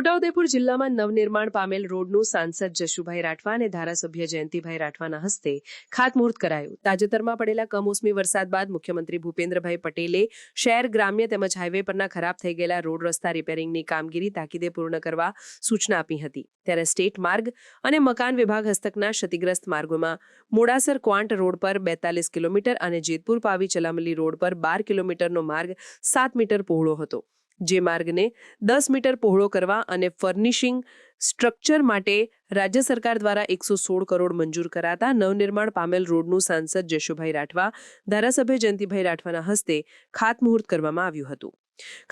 છોટાઉદેપુર જિલ્લામાં નવનિર્માણ પામેલ રોડનું સાંસદ જશુભાઈ રાઠવા અને ધારાસભ્ય જયંતિભાઈ રાઠવાના હસ્તે ખાતમુહૂર્ત કરાયું. તાજેતરમાં પડેલા કમોસમી વરસાદ બાદ મુખ્યમંત્રી ભૂપેન્દ્રભાઈ પટેલે શહેર ગ્રામ્ય તેમજ હાઈવે પરના ખરાબ થઈ ગયેલા રોડ રસ્તા રિપેરિંગની કામગીરી તાકીદે પૂર્ણ કરવા સૂચના આપી હતી. ત્યારે સ્ટેટ માર્ગ અને મકાન વિભાગ હસ્તકના ક્ષતિગ્રસ્ત માર્ગોમાં મોડાસર ક્વાંટ રોડ પર 42 કિલોમીટર અને જેતપુર પાવી ચલામલી રોડ પર 12 કિલોમીટરનો માર્ગ 7 મીટર પહોળો હતો. જે માર્ગને 10 મીટર પહોળો કરવા અને ફર્નિશિંગ સ્ટ્રક્ચર માટે રાજ્ય સરકાર દ્વારા 116 કરોડ મંજૂર કરાતા નવનિર્માણ પામેલ રોડનું સાંસદ જશુભાઈ રાઠવા, ધારાસભ્ય જયંતિભાઈ રાઠવાના હસ્તે ખાતમુહૂર્ત કરવામાં આવ્યું હતું.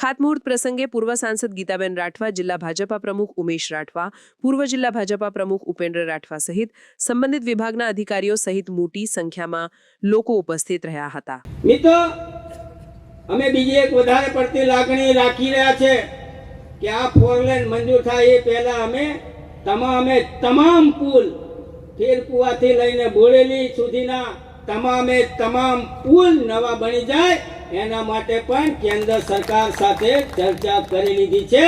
ખાતમુહૂર્ત પ્રસંગે પૂર્વ સાંસદ ગીતાબેન રાઠવા, જિલ્લા ભાજપા પ્રમુખ ઉમેશ રાઠવા, પૂર્વ જિલ્લા ભાજપા પ્રમુખ ઉપેન્દ્ર રાઠવા સહિત સંબંધિત વિભાગના અધિકારીઓ સહિત મોટી સંખ્યામાં લોકો ઉપસ્થિત રહ્યા હતા. અમે બીજી એક વધારે પડતી લાગણી રાખી રહ્યા છે કે આ 4 લેન મંજૂર થાય એ પહેલા અમે તમામ પુલ ફેરકુવાથી લઈને બોડેલી સુધીના તમામ પુલ નવા બની જાય એના માટે પણ કેન્દ્ર સરકાર સાથે ચર્ચા કરી લીધી છે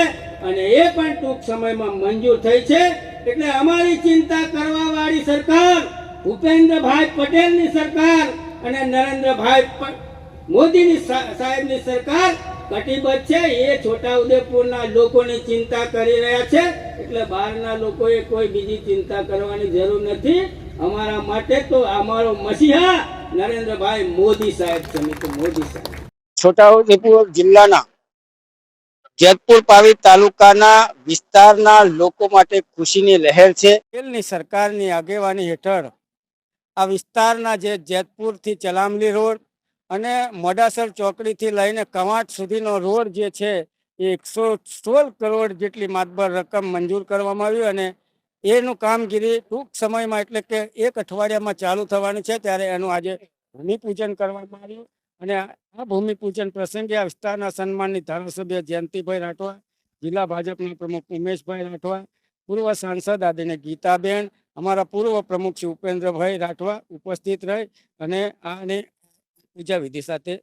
અને એ પણ ટૂંક સમયમાં મંજૂર થઈ છે. એટલે અમારી ચિંતા કરવા વાળી સરકાર, ભૂપેન્દ્રભાઈ પટેલની સરકાર અને નરેન્દ્રભાઈ મોદીની સાહેબની સરકાર કટિબદ્ધ છે. એ છોટાઉદેપુરના લોકોની ચિંતા કરી રહ્યા છે. એટલે બહારના લોકોએ કોઈ બીજી ચિંતા કરવાની જરૂર નથી. અમારા માટે તો અમારો મસીહા નરેન્દ્રભાઈ મોદી સાહેબ છે. મિત્રો મોદી સાહેબ છોટાઉદેપુર જિલ્લાના જેતપુર પાવી તાલુકાના વિસ્તારના લોકો માટે ખુશીની લહેર છે. પટેલની સરકારની આગેવાની હેઠળ આ વિસ્તારના જે જેતપુરથી ચલામલી રોડ અને મોડાસર ચોકડીથી લઈને કવાંટ સુધીનો રોડ જે છે એ 116 કરોડ જેટલી માતબર રકમ મંજૂર કરવામાં આવી અને એનું કામગીરી ટૂંક સમયમાં એટલે કે 1 અઠવાડિયામાં ચાલુ થવાની છે. ત્યારે એનું આજે ભૂમિપૂજન કરવામાં આવ્યું અને આ ભૂમિપૂજન પ્રસંગે આ વિસ્તારના સન્માનિત ધારાસભ્ય જયંતિભાઈ રાઠવા, જિલ્લા ભાજપના પ્રમુખ ઉમેશભાઈ રાઠવા, પૂર્વ સાંસદ આદરણીય ગીતાબેન, અમારા પૂર્વ પ્રમુખ શ્રી ઉપેન્દ્રભાઈ રાઠવા ઉપસ્થિત રહી અને આને પૂજા વિધિ સાથે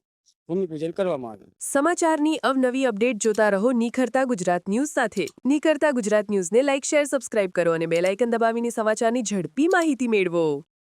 ભૂમિપૂજન કરવામાં આવ્યું. સમાચારની અવનવી અપડેટ જોતા રહો નિખરતા ગુજરાત ન્યૂઝ સાથે. નિખરતા ગુજરાત ન્યૂઝને લાઇક, શેર, સબસ્ક્રાઇબ કરો અને બેલ આઇકન દબાવીને સમાચારની ઝડપી માહિતી મેળવો.